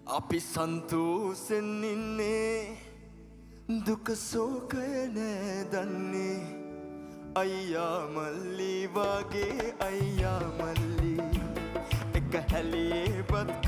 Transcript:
අපි සන්තෝසෙන් ඉන්නේ දුක සෝකය නෑ දන්නේ අයියා මල්ලි වගේ අයියා මල්ලි එක හැලියේ බත්